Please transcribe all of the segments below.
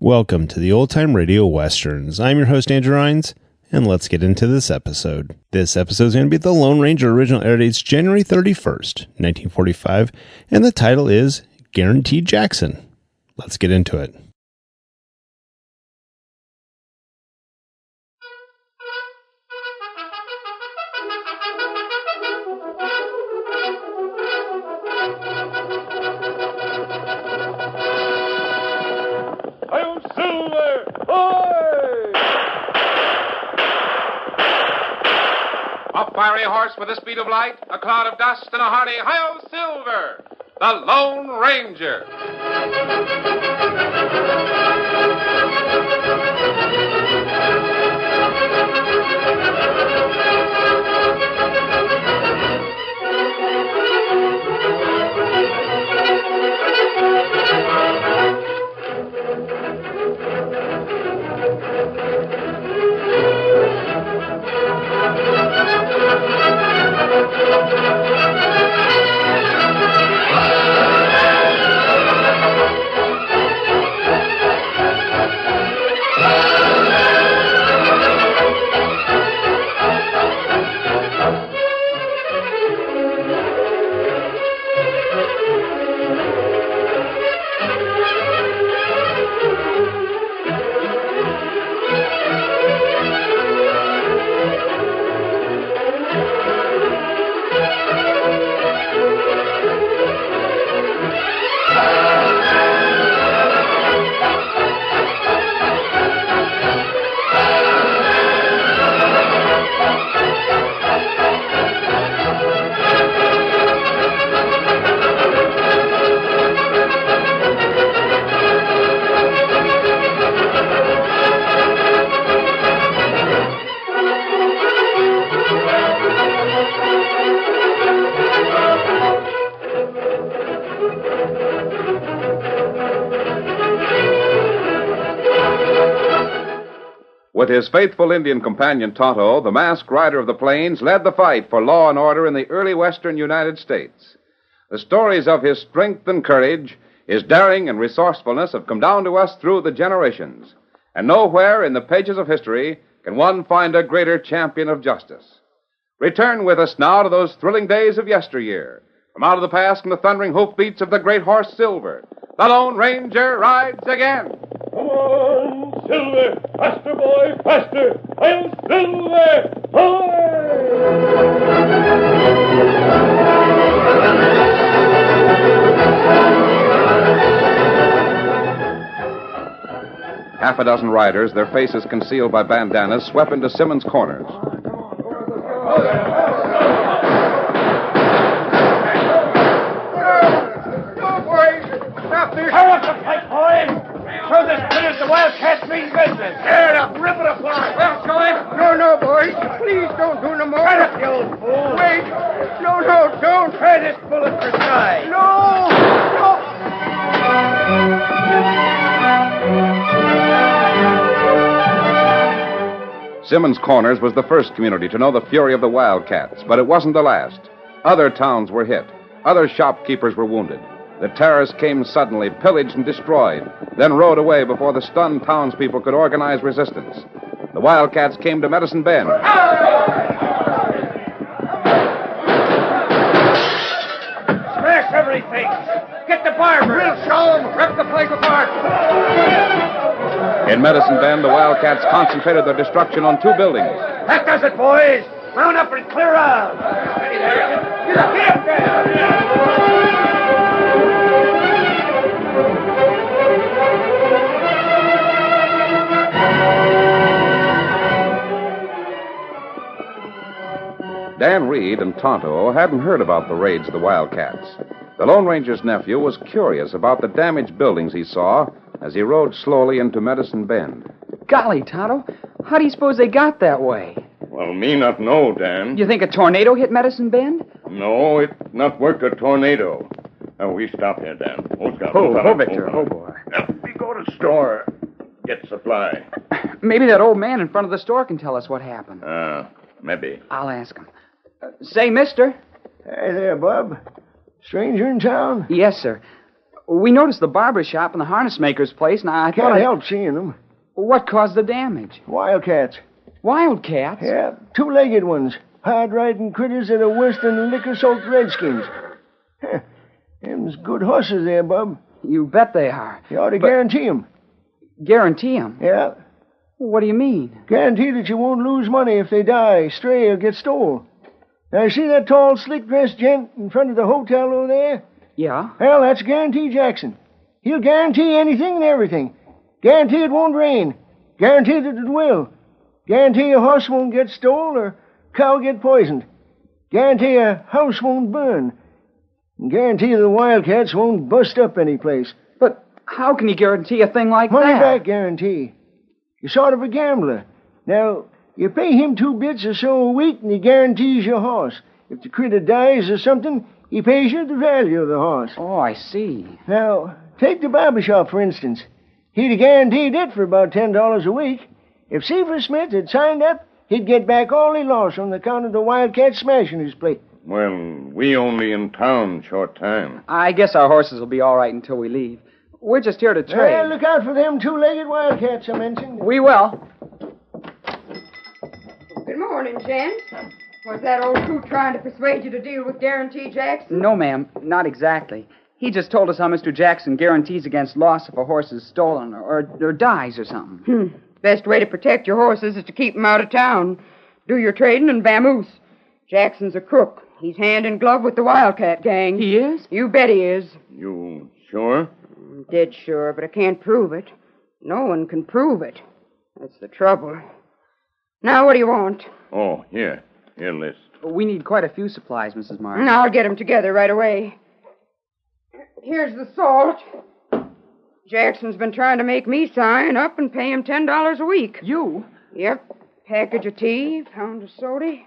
Welcome to the Old Time Radio Westerns. I'm your host, Andrew Rhynes, and let's get into this episode. This episode is going to be the Lone Ranger. Original air date's January 31st, 1945, and the title is Guaranteed Jackson. Let's get into it. A fiery horse with the speed of light, a cloud of dust, and a hearty Hi-Yo Silver, the Lone Ranger. With his faithful Indian companion Tonto, the masked rider of the plains led the fight for law and order in the early western United States. The stories of his strength and courage, his daring and resourcefulness have come down to us through the generations. And nowhere in the pages of history can one find a greater champion of justice. Return with us now to those thrilling days of yesteryear. From out of the past come the thundering hoofbeats of the great horse Silver. The Lone Ranger rides again. Come on, Silver! Faster, boy, faster! I'm Silver! Half a dozen riders, their faces concealed by bandanas, swept into Simmons' Corners. Hurry up the fight, boys! Show this finish the Wildcats mean business! Tear it up, rip it apart! Well, going? No, boys. Please don't do no more. Shut up, you old fool! Wait. No, don't. Try this bullet for size! No! Simmons' Corners was the first community to know the fury of the Wildcats, but it wasn't the last. Other towns were hit. Other shopkeepers were wounded. The terrorists came suddenly, pillaged and destroyed, then rode away before the stunned townspeople could organize resistance. The Wildcats came to Medicine Bend. Smash everything! Get the barber! We'll show 'em. Rip the place apart. In Medicine Bend, the Wildcats concentrated their destruction on two buildings. That does it, boys! Round up and clear out! Get up there! Dan Reed and Tonto hadn't heard about the raids of the Wildcats. The Lone Ranger's nephew was curious about the damaged buildings he saw as he rode slowly into Medicine Bend. Golly, Tonto, how do you suppose they got that way? Well, me not know, Dan. You think a tornado hit Medicine Bend? No, it not work a tornado. Now, we stop here, Dan. Ho, Victor, ho, boy. Now, we go to store, get supply. Maybe that old man in front of the store can tell us what happened. Maybe. I'll ask him. Say, mister. Hey there, bub. Stranger in town? Yes, sir. We noticed the barber shop and the harness maker's place, and I thought... Can't help seeing them. What caused the damage? Wildcats. Wildcats? Yeah, two-legged ones. Hard-riding critters that are worse than liquor-soaked redskins. Them's good horses there, Bub. You bet they are. You ought to guarantee 'em. Guarantee them? Yeah. What do you mean? Guarantee that you won't lose money if they die, stray, or get stole. Now, you see that tall, slick-dressed gent in front of the hotel over there? Yeah? Well, that's Guarantee Jackson. He'll guarantee anything and everything. Guarantee it won't rain. Guarantee that it will. Guarantee a horse won't get stole or cow get poisoned. Guarantee a house won't burn. And guarantee the wildcats won't bust up any place. But how can you guarantee a thing like Money that? back guarantee. You're sort of a gambler. Now, you pay him 2 bits or so a week and he guarantees your horse. If the critter dies or something, he pays you the value of the horse. Oh, I see. Now, take the barber shop, for instance. He'd have guaranteed it for about $10 a week. If Seaver Smith had signed up, he'd get back all he lost on account of the wildcats smashing his place. Well, we only in town short time. I guess our horses will be all right until we leave. We're just here to trade. Well, look out for them two-legged wildcats I mentioned. We will. Good morning, gents. Was that old coot trying to persuade you to deal with Guarantee Jackson? No, ma'am, not exactly. He just told us how Mr. Jackson guarantees against loss if a horse is stolen or dies or something. Best way to protect your horses is to keep them out of town. Do your trading and vamoose. Jackson's a crook. He's hand in glove with the Wildcat gang. He is? You bet he is. You sure? I'm dead sure, but I can't prove it. No one can prove it. That's the trouble. Now, what do you want? Oh, here list. We need quite a few supplies, Mrs. Martin. I'll get them together right away. Here's the salt. Jackson's been trying to make me sign up and pay him $10 a week. You? Yep. Package of tea, pound of soda.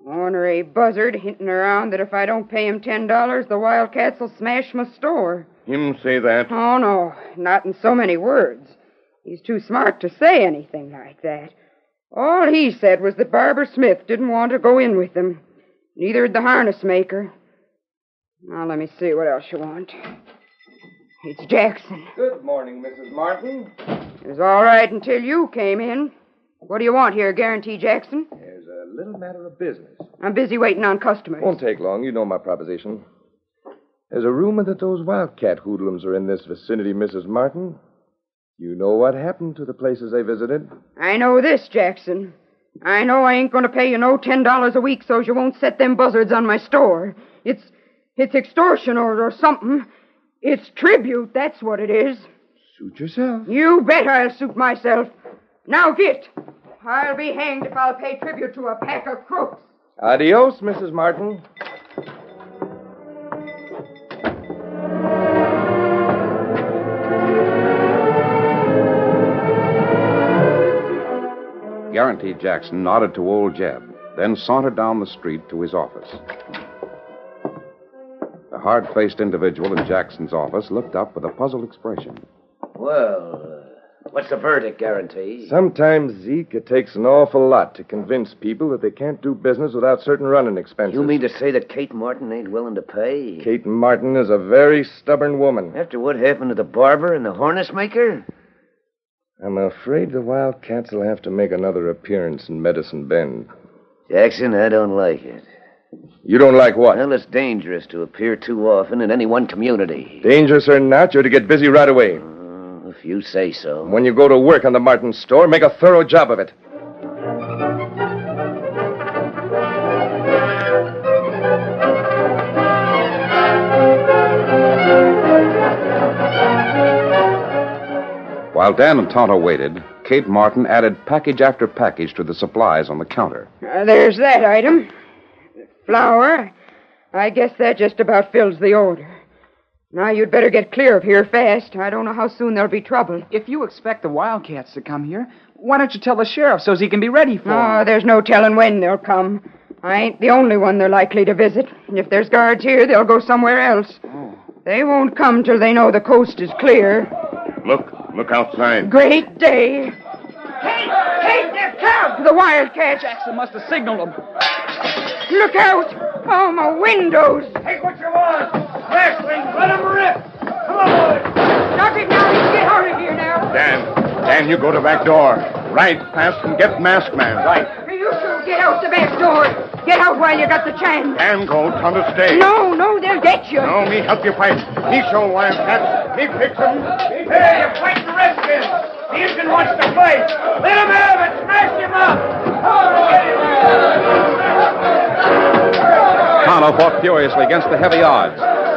Ornery buzzard hinting around that if I don't pay him $10, the Wildcats will smash my store. Him say that? Oh, no. Not in so many words. He's too smart to say anything like that. All he said was that Barber Smith didn't want to go in with them. Neither did the harness maker. Now, let me see what else you want. It's Jackson. Good morning, Mrs. Martin. It was all right until you came in. What do you want here, Guarantee Jackson? There's a little matter of business. I'm busy waiting on customers. Won't take long. You know my proposition. There's a rumor that those wildcat hoodlums are in this vicinity, Mrs. Martin. You know what happened to the places they visited? I know this, Jackson. I know I ain't going to pay you no $10 a week so you won't set them buzzards on my store. It's extortion or something. It's tribute, that's what it is. Suit yourself. You bet I'll suit myself. Now get. I'll be hanged if I'll pay tribute to a pack of crooks. Adios, Mrs. Martin. Guarantee Jackson nodded to old Jeb, then sauntered down the street to his office. The hard-faced individual in Jackson's office looked up with a puzzled expression. Well, what's the verdict, Guarantee? Sometimes, Zeke, it takes an awful lot to convince people that they can't do business without certain running expenses. You mean to say that Kate Martin ain't willing to pay? Kate Martin is a very stubborn woman. After what happened to the barber and the harness maker? I'm afraid the Wildcats will have to make another appearance in Medicine Bend. Jackson, I don't like it. You don't like what? Well, it's dangerous to appear too often in any one community. Dangerous or not, you're to get busy right away. If you say so. When you go to work on the Martin store, make a thorough job of it. While Dan and Tonto waited, Kate Martin added package after package to the supplies on the counter. There's that item. Flour. I guess that just about fills the order. Now you'd better get clear of here fast. I don't know how soon there'll be trouble. If you expect the Wildcats to come here, why don't you tell the sheriff so he can be ready for Oh, them? there's no telling when they'll come. I ain't the only one they're likely to visit. If there's guards here, they'll go somewhere else. They won't come till they know the coast is clear. Look outside. Great day. Kate, they've come! The Wildcats. Jackson must have signaled them. Look out! Oh, my windows! Take what you want. Smash things. Let them rip. Come Stop it now. You get out of here now. Dan, you go to back door. Right past and get masked man. Right. You two get out the back door. Get out while you got the chance. Dan go, Tonto stay. No, they'll get you. No, me help you fight. Me show Wildcat. Me fix him. Hey, you're fighting the Redskins. The Indian wants to fight. Let him have it. Smash him up. Tonto fought furiously against the heavy odds.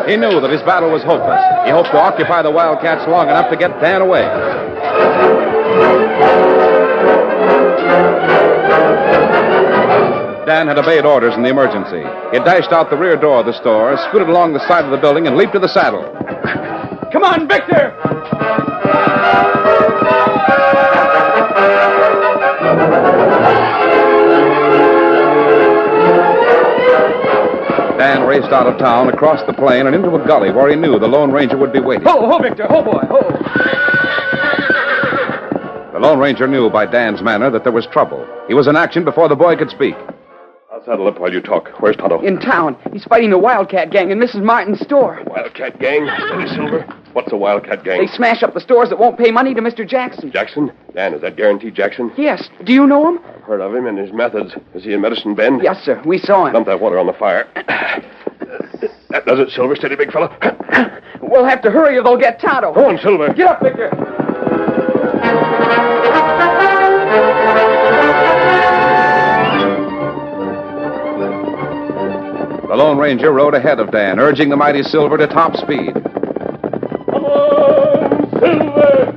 He knew that his battle was hopeless. He hoped to occupy the Wildcats long enough to get Dan away. Dan had obeyed orders in the emergency. He dashed out the rear door of the store, scooted along the side of the building, and leaped to the saddle. Come on, Victor. Dan raced out of town, across the plain, and into a gully where he knew the Lone Ranger would be waiting. Ho, Victor. Ho, boy. Ho. The Lone Ranger knew by Dan's manner that there was trouble. He was in action before the boy could speak. I'll saddle up while you talk. Where's Tonto? In town. He's fighting the Wildcat gang in Mrs. Martin's store. Wildcat gang? Steady, Silver? What's a Wildcat gang? They smash up the stores that won't pay money to Mr. Jackson. Jackson? Dan, is that guaranteed Jackson? Yes. Do you know him? I've heard of him and his methods. Is he in Medicine Bend? Yes, sir. We saw him. Dump that water on the fire. That does it, Silver. Steady, big fella. We'll have to hurry or they'll get Tonto. Go on, Silver. Get up, Victor. The Lone Ranger rode ahead of Dan, urging the mighty Silver to top speed. Come on, Silver!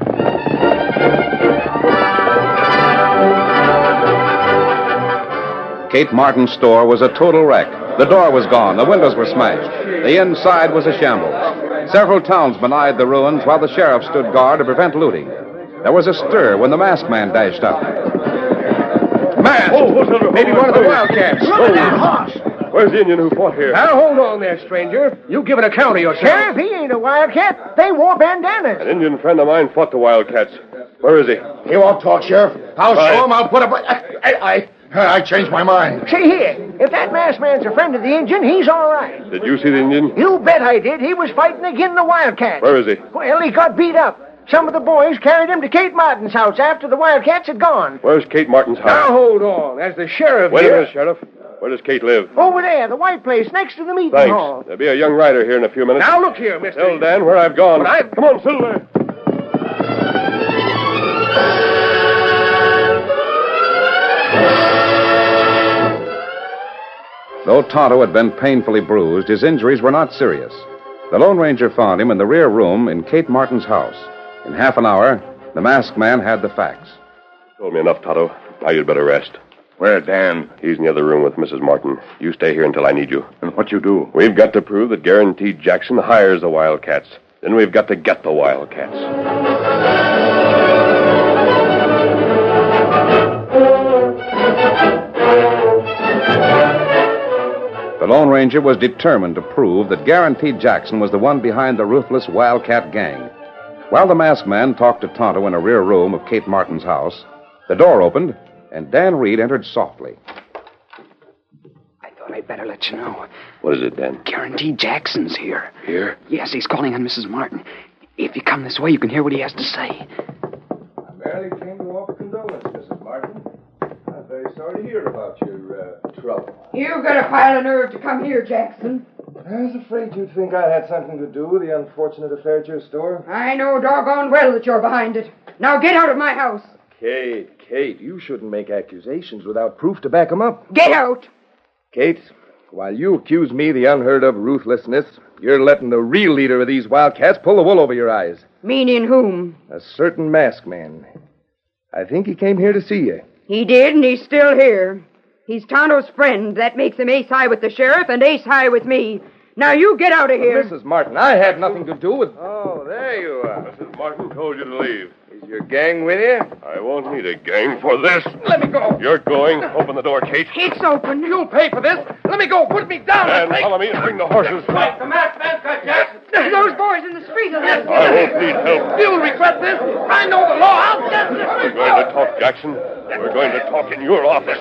Kate Martin's store was a total wreck. The door was gone. The windows were smashed. The inside was a shambles. Several townsmen eyed the ruins while the sheriff stood guard to prevent looting. There was a stir when the masked man dashed up. Man! Maybe one of the Wildcats. Where's the Indian who fought here? Now, hold on there, stranger. You give an account of yourself. Sheriff, he ain't a wildcat. They wore bandanas. An Indian friend of mine fought the Wildcats. Where is he? He won't talk, Sheriff. I'll Right. show him. I'll put up... I changed my mind. See here, if that masked man's a friend of the Indian, he's all right. Did you see the Indian? You bet I did. He was fighting again the Wildcats. Where is he? Well, he got beat up. Some of the boys carried him to Kate Martin's house after the Wildcats had gone. Where's Kate Martin's Now, house? hold on. As the sheriff Wait a here... minute, Sheriff. Where does Kate live? Over there, the white place next to the meeting Thanks. hall. There'll be a young rider here in a few minutes. Now, look here, mister. Tell Dan where I've gone. But Come on, Silver. Though Tonto had been painfully bruised, his injuries were not serious. The Lone Ranger found him in the rear room in Kate Martin's house. In half an hour, the masked man had the facts. Told me enough, Tonto. Now you'd better rest. Where, Dan? He's in the other room with Mrs. Martin. You stay here until I need you. And what you do? We've got to prove that Guaranteed Jackson hires the Wildcats. Then we've got to get the Wildcats. The Lone Ranger was determined to prove that Guaranteed Jackson was the one behind the ruthless Wildcat gang. While the masked man talked to Tonto in a rear room of Kate Martin's house, the door opened, and Dan Reed entered softly. I thought I'd better let you know. What is it, Dan? Guaranteed Jackson's here. Here? Yes, he's calling on Mrs. Martin. If you come this way, you can hear what he has to say. I merely came to offer condolence, Mrs. Martin. I'm very sorry to hear about your trouble. You've got a pile of nerve to come here, Jackson. I was afraid you'd think I had something to do with the unfortunate affair at your store. I know doggone well that you're behind it. Now get out of my house. Kate, you shouldn't make accusations without proof to back them up. Get out. Kate, while you accuse me of the unheard of ruthlessness, you're letting the real leader of these Wildcats pull the wool over your eyes. Meaning whom? A certain masked man. I think he came here to see you. He did, and he's still here. He's Tonto's friend. That makes him ace high with the sheriff and ace high with me. Now you get out of here. Mrs. Martin, I had nothing to do with... Oh, there you are. Mrs. Martin told you to leave. Is your gang with you? I won't need a gang for this. Let me go. You're going. Open the door, Kate. It's open. You'll pay for this. Let me go. Put me down. Dan, follow me and bring the horses. Fight the masked man's got Jackson. Those boys in the street will have I won't need help. You'll regret this. I know the law. I'll get this. We're going to talk, Jackson. We're going to talk in your office.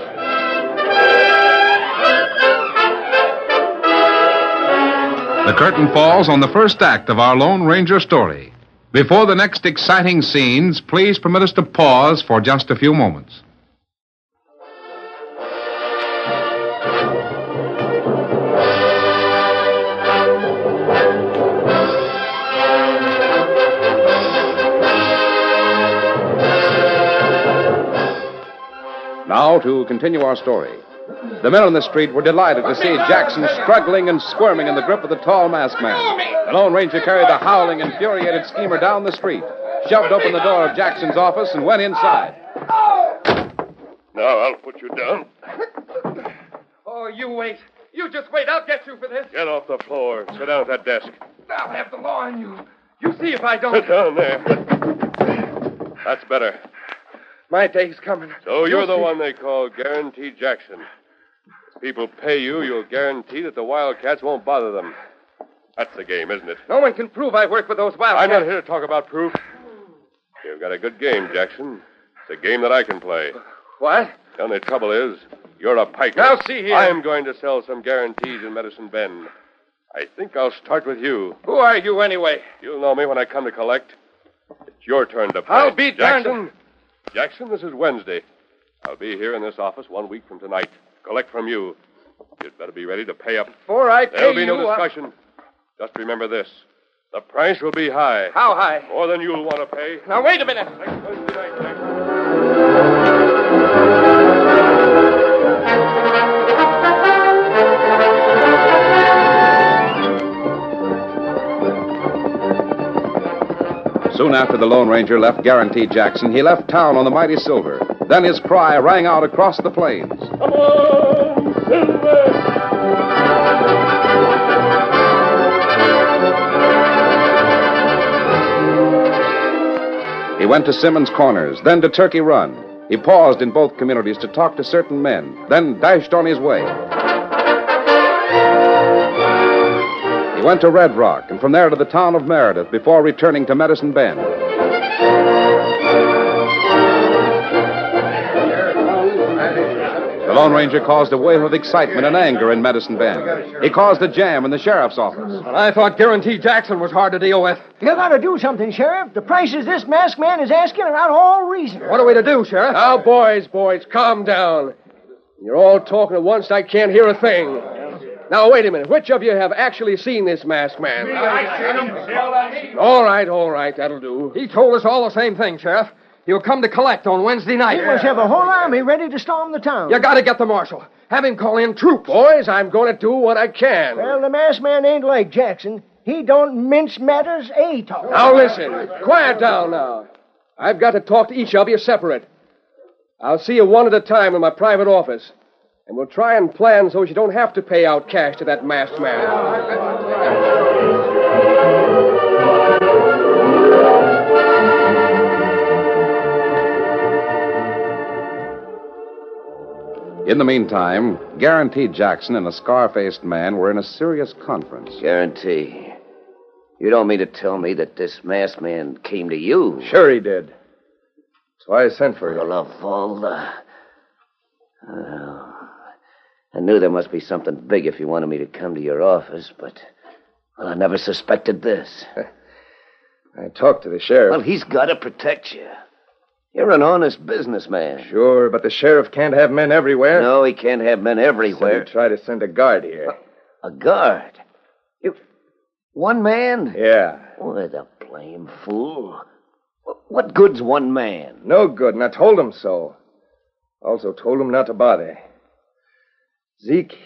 The curtain falls on the first act of our Lone Ranger story. Before the next exciting scenes, please permit us to pause for just a few moments. Now, to continue our story. The men on the street were delighted to see Jackson struggling and squirming in the grip of the tall masked man. The Lone Ranger carried the howling, infuriated schemer down the street, shoved open the door of Jackson's office, and went inside. Now I'll put you down. Oh, you wait. You just wait. I'll get you for this. Get off the floor. Sit down at that desk. I'll have the law on you. You see if I don't. Sit down there. That's better. My day's coming. So you're the one they call Guarantee Jackson. If people pay you, you'll guarantee that the Wildcats won't bother them. That's the game, isn't it? No one can prove I work with those Wildcats. I'm not here to talk about proof. You've got a good game, Jackson. It's a game that I can play. What? The only trouble is, you're a piker. Now, see here. I'm going to sell some guarantees in Medicine Bend. I think I'll start with you. Who are you, anyway? You'll know me when I come to collect. It's your turn to play. I'll be darned. Jackson, this is Wednesday. I'll be here in this office 1 week from tonight. Collect from you. You'd better be ready to pay up. Before I pay There'll be no you, discussion. Just remember this. The price will be high. How high? More than you'll want to pay. Now, wait a minute. Next Wednesday night, Jackson. Soon after the Lone Ranger left Guarantee Jackson, he left town on the mighty Silver. Then his cry rang out across the plains. Come on, Silver! He went to Simmons Corners, then to Turkey Run. He paused in both communities to talk to certain men, then dashed on his way. He went to Red Rock, and from there to the town of Meredith before returning to Medicine Bend. The Lone Ranger caused a wave of excitement and anger in Medicine Bend. He caused a jam in the sheriff's office. Well, I thought Guarantee Jackson was hard to deal with. You gotta do something, Sheriff. The prices this masked man is asking are out of all reason. What are we to do, Sheriff? Now, boys, calm down. You're all talking at once. I can't hear a thing. Now, wait a minute. Which of you have actually seen this masked man? All right. That'll do. He told us all the same thing, Sheriff. He'll come to collect on Wednesday night. He must have a whole army ready to storm the town. You gotta get the marshal. Have him call in troops. Boys, I'm going to do what I can. Well, the masked man ain't like Jackson. He don't mince matters at all. Now, listen. Quiet down now. I've got to talk to each of you separate. I'll see you one at a time in my private office. And we'll try and plan so you don't have to pay out cash to that masked man. In the meantime, Guarantee Jackson and a scar-faced man were in a serious conference. Guarantee. You don't mean to tell me that this masked man came to you? Sure he did. That's why I sent for you. I knew there must be something big if you wanted me to come to your office, but... Well, I never suspected this. I talked to the sheriff. Well, he's got to protect you. You're an honest businessman. Sure, but the sheriff can't have men everywhere. No, he can't have men everywhere. So he tried to send a guard here. A guard? You... One man? Yeah. Why, the blame fool. What good's one man? No good, and I told him so. Also told him not to bother. Zeke,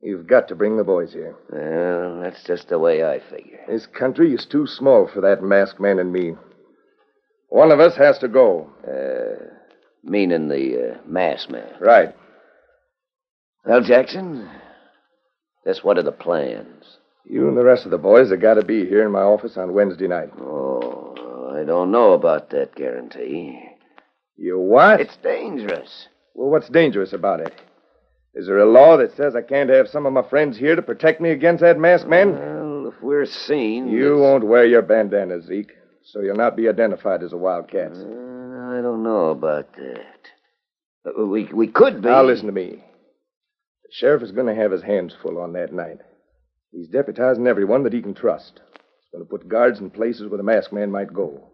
you've got to bring the boys here. Well, that's just the way I figure. This country is too small for that masked man and me. One of us has to go. Meaning the masked man? Right. Well, Jackson, just what are the plans? You and the rest of the boys have got to be here in my office on Wednesday night. Oh, I don't know about that, Guarantee. You what? It's dangerous. Well, what's dangerous about it? Is there a law that says I can't have some of my friends here to protect me against that masked man? Well, if we're seen... You won't wear your bandana, Zeke, so you'll not be identified as a wildcat. I don't know about that. We could be. Now, listen to me. The sheriff is going to have his hands full on that night. He's deputizing everyone that he can trust. He's going to put guards in places where the masked man might go.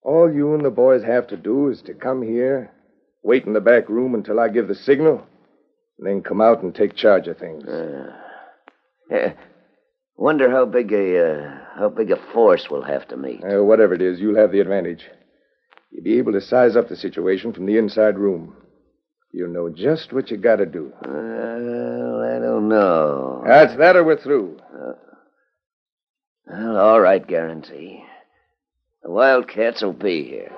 All you and the boys have to do is to come here, wait in the back room until I give the signal, and then come out and take charge of things. Wonder how big a force we'll have to meet. Whatever it is, you'll have the advantage. You'll be able to size up the situation from the inside room. You'll know just what you got to do. Well, I don't know. That's that or we're through. Well, all right, Guarantee. The Wildcats will be here.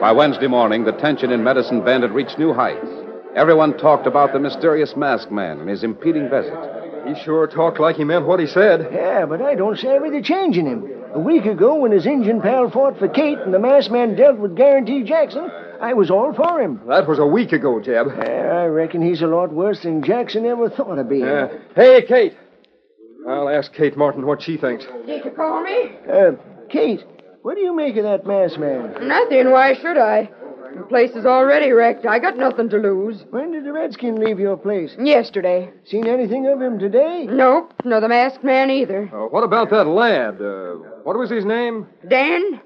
By Wednesday morning, the tension in Medicine Bend had reached new heights. Everyone talked about the mysterious masked man and his impeding visit. He sure talked like he meant what he said. Yeah, but I don't savvy the change in him. A week ago, when his Injun pal fought for Kate and the masked man dealt with Guarantee Jackson, I was all for him. That was a week ago, Jeb. I reckon he's a lot worse than Jackson ever thought of being. Hey, Kate. I'll ask Kate Martin what she thinks. Did you call me? Kate, what do you make of that masked man? Nothing. Why should I? The place is already wrecked. I got nothing to lose. When did the redskin leave your place? Yesterday. Seen anything of him today? Nope. Nor the masked man either. What about that lad? What was his name? Dan?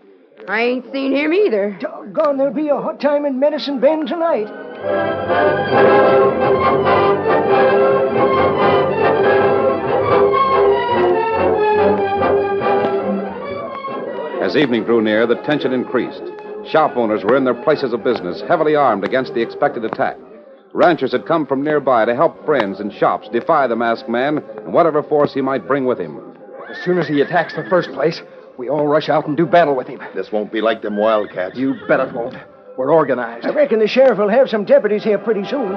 I ain't seen him either. Doggone, there'll be a hot time in Medicine Bend tonight. As evening drew near, the tension increased. Shop owners were in their places of business, heavily armed against the expected attack. Ranchers had come from nearby to help friends and shops defy the masked man and whatever force he might bring with him. As soon as he attacks the first place, we all rush out and do battle with him. This won't be like them Wildcats. You bet it won't. We're organized. I reckon the sheriff will have some deputies here pretty soon.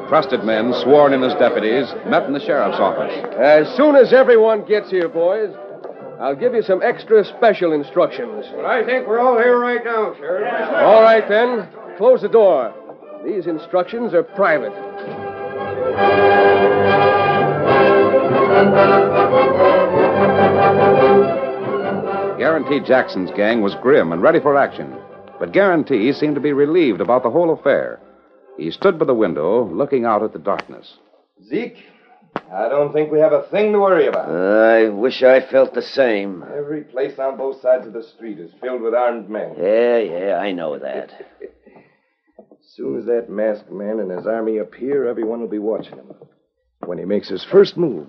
Trusted men, sworn in as deputies, met in the sheriff's office. As soon as everyone gets here, boys, I'll give you some extra special instructions. But I think we're all here right now, Sheriff. All right, then. Close the door. These instructions are private. Guarantee Jackson's gang was grim and ready for action, but Guarantee seemed to be relieved about the whole affair. He stood by the window, looking out at the darkness. Zeke, I don't think we have a thing to worry about. I wish I felt the same. Every place on both sides of the street is filled with armed men. Yeah, I know that. As soon as that masked man and his army appear, everyone will be watching him. When he makes his first move,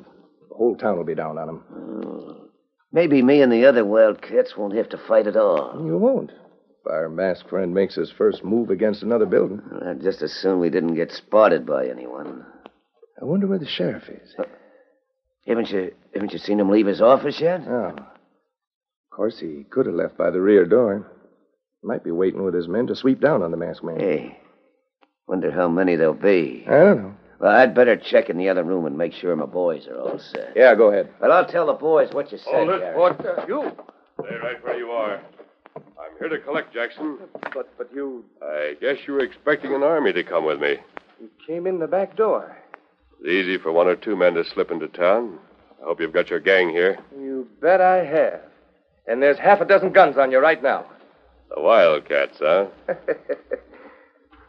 the whole town will be down on him. Maybe me and the other Wildcats won't have to fight at all. You won't. If our masked friend makes his first move against another building. I'd just as soon we didn't get spotted by anyone. I wonder where the sheriff is. Haven't you seen him leave his office yet? No. Of course, he could have left by the rear door. Might be waiting with his men to sweep down on the masked man. Hey, wonder how many there'll be. I don't know. Well, I'd better check in the other room and make sure my boys are all set. Yeah, go ahead. Well, I'll tell the boys what you said, Gary. You? Stay right where you are. I'm here to collect, Jackson. But you... I guess you were expecting an army to come with me. You came in the back door. It's easy for one or two men to slip into town. I hope you've got your gang here. You bet I have. And there's half a dozen guns on you right now. The Wildcats, huh?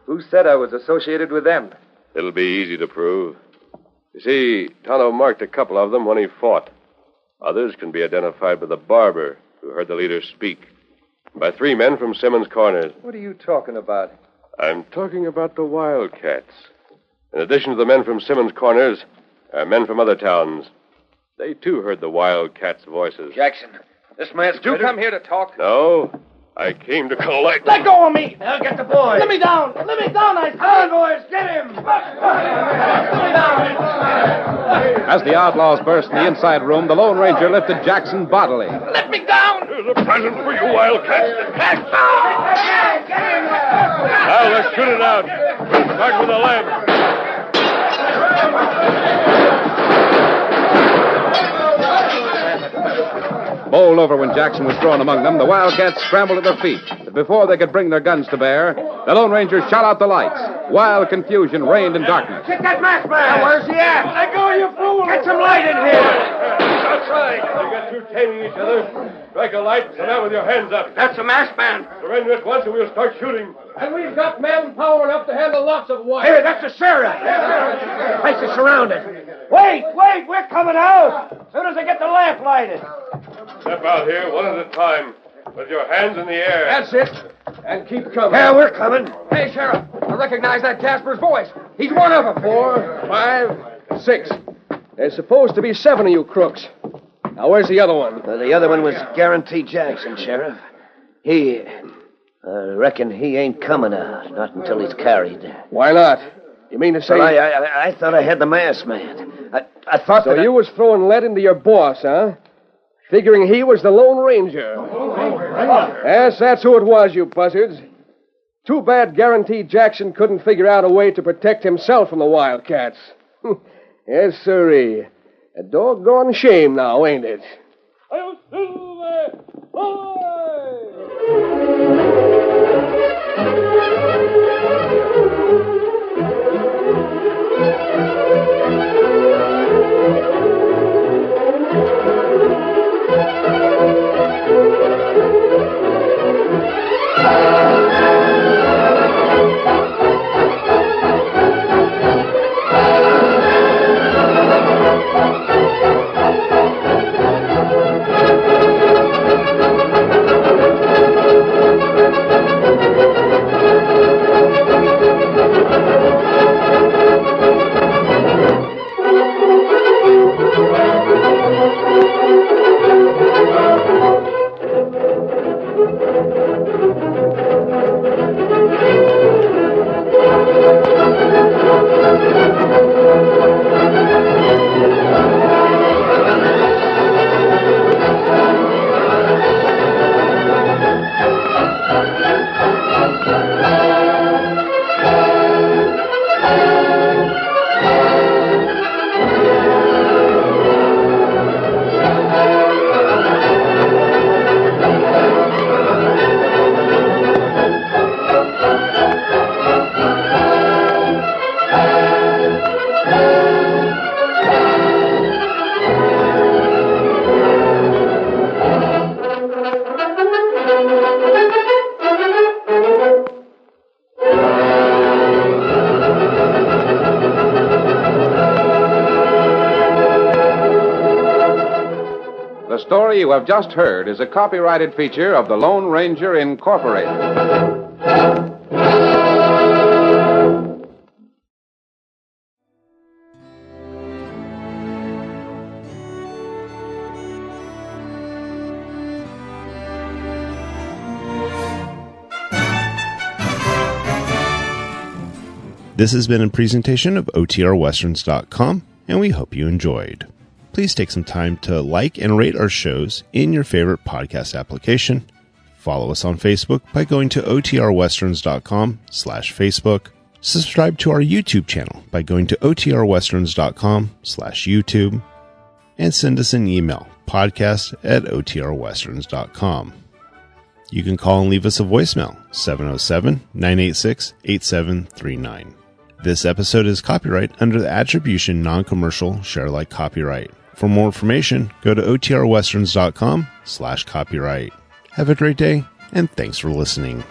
Who said I was associated with them? It'll be easy to prove. You see, Tonto marked a couple of them when he fought. Others can be identified by the barber who heard the leader speak. By three men from Simmons Corners. What are you talking about? I'm talking about the Wildcats. In addition to the men from Simmons Corners, are men from other towns. They, too, heard the Wildcats' voices. Jackson, this man's... Did you come here to talk? No, I came to collect... Let go of me! I'll get the boy. Let me down! Let me down, I say! Come on, boys, get him! Let me down! As the outlaws burst in the inside room, the Lone Ranger lifted Jackson bodily. Let me down! Here's a present for you, Wildcats. Now, let's shoot it out. We'll start with the left. Bowled over when Jackson was thrown among them, the Wildcats scrambled to their feet. But before they could bring their guns to bear, the Lone Ranger shot out the lights. Wild confusion reigned in darkness. Get that masked man! Where's he at? Let go, you fool! Get some light in here! That's right. You got through taming each other. Strike a light and come out with your hands up. That's a masked man. Surrender at once and we'll start shooting. And we've got manpower enough to handle lots of wire. Here, that's the sheriff. The place is surrounded. Wait, we're coming out. As soon as I get the lamp lighted. Step out here one at a time with your hands in the air. That's it. And keep coming. Yeah, we're coming. Hey, Sheriff, I recognize that Casper's voice. He's one of them. 4, 5, 6. There's supposed to be 7 of you crooks. Now, where's the other one? The other one was Guarantee Jackson, Sheriff. I reckon he ain't coming out, not until he's carried. Why not? You mean to say... Well, I thought I had the masked man. I thought so that... you was throwing lead into your boss, huh? Figuring he was the Lone Ranger. Yes, that's who it was, you buzzards. Too bad Guarantee Jackson couldn't figure out a way to protect himself from the Wildcats. Yes, sirree. A doggone shame now, ain't it? The story you have just heard is a copyrighted feature of the Lone Ranger Incorporated. This has been a presentation of OTRWesterns.com, and we hope you enjoyed. Please take some time to like and rate our shows in your favorite podcast application. Follow us on Facebook by going to OTRWesterns.com/Facebook. Subscribe to our YouTube channel by going to OTRWesterns.com/YouTube. And send us an email, podcast@OTRWesterns.com. You can call and leave us a voicemail, 707-986-8739. This episode is copyright under the Attribution Non-Commercial Share-alike copyright. For more information, go to OTRWesterns.com/copyright. Have a great day, and thanks for listening.